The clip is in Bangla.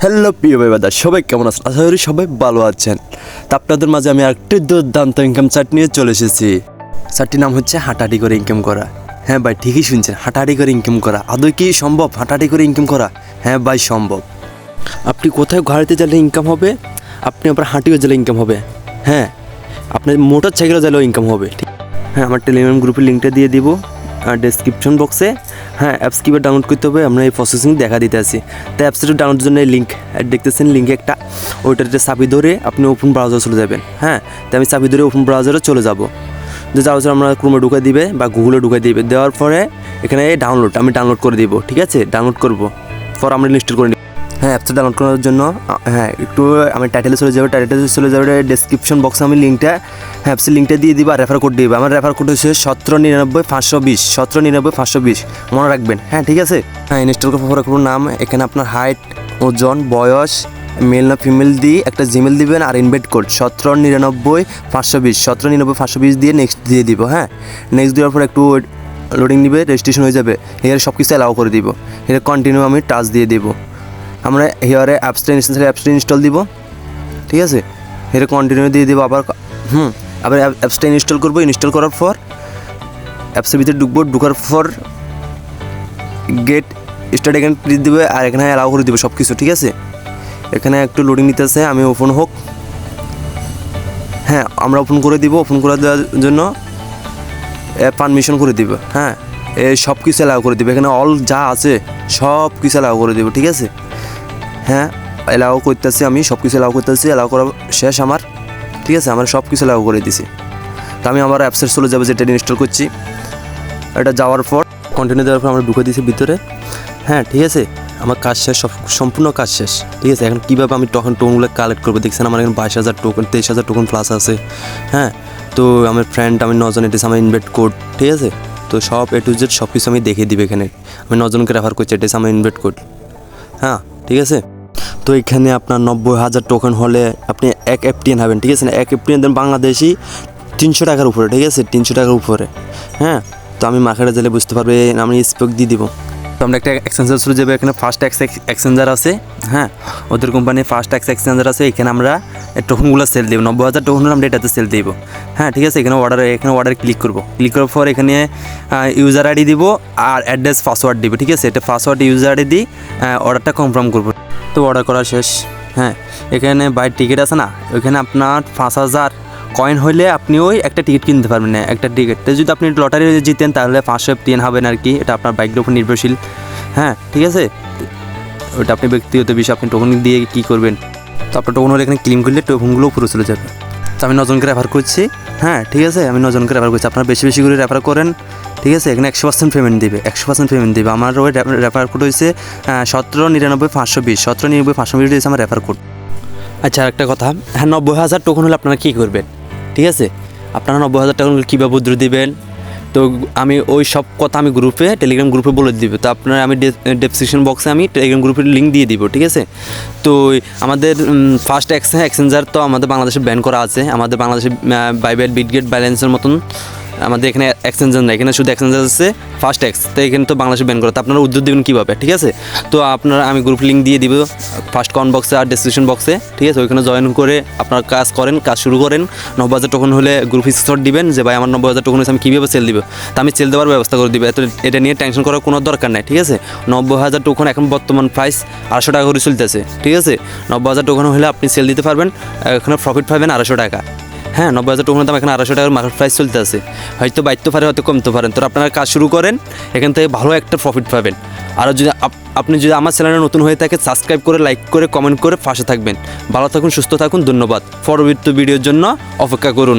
হ্যালো প্রিয় ভাইবাদা, সবাই কেমন আছেন? আশা করি সবাই ভালো আছেন। তা আপনাদের মাঝে আমি একটি দুর্দান্ত ইনকাম চার্ট নিয়ে চলে এসেছি। চার্টটির নাম হচ্ছে হাঁটাহাঁটি করে ইনকাম করা। হ্যাঁ ভাই, ঠিকই শুনছেন, হাঁটাহাঁটি করে ইনকাম করা। আদৌ কি সম্ভব হাঁটাহাঁটি করে ইনকাম করা? হ্যাঁ ভাই, সম্ভব। আপনি কোথায় গাড়িতে গেলে ইনকাম হবে, আপনি আবার হাঁটিও গেলে ইনকাম হবে। হ্যাঁ, আপনার মোটর সাইকেলে গেলেও ইনকাম হবে। হ্যাঁ, আমার টেলিগ্রাম গ্রুপের লিঙ্কটা দিয়ে দিব ডেসক্রিপশন বক্সে। হ্যাঁ, অ্যাপস কীভাবে ডাউনলোড করতে হবে আমরা এই প্রসেসিং দেখা দিতে আছি। তো অ্যাপসটা ডাউনলোডের জন্য এই লিঙ্ক দেখতেছেন, লিঙ্কে একটা ওইটাতে চাবি ধরে আপনি ওপেন ব্রাউজার চলে যাবেন। হ্যাঁ, তো আমি চাবি ধরে ওপেন ব্রাউজারে চলে যাব। যে যাওয়ার আমরা ক্রোমে ঢুকে দিবে বা গুগলে ঢুকে দিবে, দেওয়ার পরে এখানে ডাউনলোড আমি ডাউনলোড করে দিব। ঠিক আছে, ডাউনলোড করবো পর আমরা ইনস্টল করে নিব। হ্যাঁ, অ্যাপসটা ডাউনলোড করার জন্য একটু আমি টাইটেলে চলে যাবো। টাইটেলে চলে যাবে ডেসক্রিপশন বক্সে আমি লিঙ্কটা অ্যাপসের লিঙ্কটা দিয়ে দিব আর রেফার কোড দিবে। আমার রেফার কোড হচ্ছে 1799 520 1799 520, মনে রাখবেন। হ্যাঁ, ঠিক আছে। হ্যাঁ, ইনস্টল করার পরে কোনো নাম, এখানে আপনার হাইট, ওজন, বয়স, মেল না ফিমেল দিয়ে একটা জিমেল দিবেন আর ইনভাইট কোড 1799 520 1799 520 দিয়ে নেক্সট দিয়ে দিব। হ্যাঁ, নেক্সট দেওয়ার পর একটু লোডিং নিবে, রেজিস্ট্রেশন হয়ে যাবে। এর সব কিছু অ্যালাউ করে দিব। এর কন্টিনিউ আমি টাচ দিয়ে দিব। আমরা হেয়ারে অ্যাপসটা ইনস্টল দিব। ঠিক আছে, এর কন্টিনিউ দিয়ে দিব। আবার অ্যাপসটা ইনস্টল করবো। ইনস্টল করার পর অ্যাপসের ভিতরে ঢুকবো। ঢুকার পর গেট স্টার্ট এখানে ক্লিক দিবে আর এখানে অ্যালাউ করে দিব সব কিছু। ঠিক আছে, এখানে একটু লোডিং নিতেছে, আমি ওপেন হোক। হ্যাঁ, আমরা ওপেন করে দিব। ওপেন করে দেওয়ার জন্য পারমিশন করে দিব। হ্যাঁ, এই সব কিছু অ্যালাউ করে দিবে। এখানে অল যা আছে সব কিছু অ্যালাউ করে দিব। ঠিক আছে, হ্যাঁ অ্যালাউ করতেছি, আমি সব কিছু অ্যালাউ করতেছি। অ্যালাউ করা শেষ আমার। ঠিক আছে, আমার সব কিছু অ্যালাউ করে দিছি। তো আমি আমার অ্যাপসের চলে যাবো, যেটা ইনস্টল করছি। এটা যাওয়ার পর কন্টিনিউ দেওয়ার পর আমরা ঢুকে দিয়েছি ভিতরে। হ্যাঁ, ঠিক আছে, আমার কাজ শেষ, সম্পূর্ণ কাজ শেষ। ঠিক আছে, এখন কীভাবে আমি টোকনগুলো কালেক্ট করবো দেখছেন, আমার এখানে 22,000 টোকন, 23,000 টোকন প্লাস আছে। হ্যাঁ, তো আমার ফ্রেন্ড আমি 9 জন, এটা আমার ইনভাইট কোড। ঠিক আছে, তো সব A to Z সব কিছু আমি দেখিয়ে দিবে। এখানে আমি 9 জনকে রেফার করছি, এটা আমার ইনভাইট কোড। হ্যাঁ, ঠিক আছে। তো এখানে আপনার 90,000 টোকেন হলে আপনি এক FTN হবেন। ঠিক আছে, এক FTN দেন বাংলাদেশি 300 টাকার উপরে। ঠিক আছে, 300 টাকার উপরে। হ্যাঁ, তো আমি মার্কেটে গেলে বুঝতে পারবে, আমি স্পেক দিয়ে দিব। তো আমরা একটা এক্সচেঞ্জার চলে যাবে। এখানে ফার্স্ট এক্সচেঞ্জার আছে। হ্যাঁ, ওদের কোম্পানির ফার্স্ট এক্সচেঞ্জার আছে। এখানে আমরা টোকনগুলো সেল দিব। 90,000 টোকন আমরা এটাতে সেল দিব। হ্যাঁ, ঠিক আছে, এখানে অর্ডার ক্লিক করবো। ক্লিক করার পর এখানে ইউজার আইডি দিব আর অ্যাড্রেস পাসওয়ার্ড দিব। ঠিক আছে, এটা পাসওয়ার্ড ইউজার আইডি দিয়ে অর্ডারটা কনফার্ম করবো। তো অর্ডার করা শেষ। হ্যাঁ, এখানে বাই টিকিট আছে না, ওইখানে আপনার 5,000 কয়েন হলে আপনি ওই একটা টিকিট কিনতে পারবেন না, একটা টিকিট। তো যদি আপনি লটারি জিতেন তাহলে 500 FTN হবেন আর কি। এটা আপনার বাইকের উপর নির্ভরশীল। হ্যাঁ, ঠিক আছে, ওটা আপনি ব্যক্তিগত বিষয়, আপনি টোকন দিয়ে কী করবেন। তো আপনার টোকন হলে এখানে ক্লেম করলে টোকনগুলো পুরো চলে যাবে। তো আমি 9 জনকে রেফার করছি। হ্যাঁ, ঠিক আছে, আমি 9 জনকে রেফার করছি। আপনারা বেশি বেশি করে রেফার করেন। ঠিক আছে, এখানে 100% পেমেন্ট দিবে, 100% পেমেন্ট দিবে। আমার ওই রেফার কোড হয়েছে 1799 520 1799 520 হয়েছে আমার রেফার কোড। আচ্ছা, আরেকটা কথা, হ্যাঁ, 90,000 টোকন হলে আপনারা কী করবেন? ঠিক আছে, আপনারা 90,000 টোকন কীভাবে উদ্র দিবেন, তো আমি ওই সব কথা আমি টেলিগ্রাম গ্রুপে বলে দিব। তো আপনারা আমি ডেসক্রিপশন বক্সে আমি টেলিগ্রাম গ্রুপের লিঙ্ক দিয়ে দিব। ঠিক আছে, তো আমাদের ফার্স্ট এক্সচেঞ্জার তো আমাদের বাংলাদেশে ব্যান করা আছে। আমাদের বাংলাদেশে বাইবেল, বিটগেট, ব্যালেন্সের মতন আমাদের এখানে এক্সচেঞ্জার নেই। এখানে শুধু এক্সচেঞ্জার আছে ফার্স্ট এক্স। তো এখানে তো বাংলাদেশে ব্যান করা। তো আপনারা উদ্যোগ দেবেন কীভাবে? ঠিক আছে, তো আপনারা আমি গ্রুপ লিঙ্ক দিয়ে দিব ফার্স্ট কমেন্ট বক্সে আর ডেসক্রিপশন বক্সে। ঠিক আছে, ওইখানে জয়েন করে আপনারা কাজ শুরু করেন। 90,000 টোকন হলে গ্রুপ স্ক্রিনশট দিবেন যে ভাই আমার 90,000 টোকন হচ্ছে, আমি কীভাবে সেল দিব। তো আমি সেল দেওয়ার ব্যবস্থা করে দিব। এটা নিয়ে টেনশন করার কোনো দরকার নাই। ঠিক আছে, 90,000 টোকন এখন বর্তমান প্রাইস 800 টাকা করে চলতেছে। ঠিক আছে, 90,000 টোকন হলে আপনি সেল দিতে পারবেন, এখানে প্রফিট পাবেন 800 টাকা। হ্যাঁ, 90,000 টোকনের দাম এখন 800 টাকার মার্কেট প্রাইস চলতে আছে। হয়তো বাড়তে পারে, হয়তো কমতে পারেন। তো আপনারা কাজ শুরু করেন, এখান থেকে ভালো একটা প্রফিট পাবেন। আর যদি আপনি আমার চ্যানেলে নতুন হয়ে থাকে, সাবস্ক্রাইব করে, লাইক করে, কমেন্ট করে পাশে থাকবেন। ভালো থাকুন, সুস্থ থাকুন, ধন্যবাদ। পরবর্তী ভিডিওর জন্য অপেক্ষা করুন।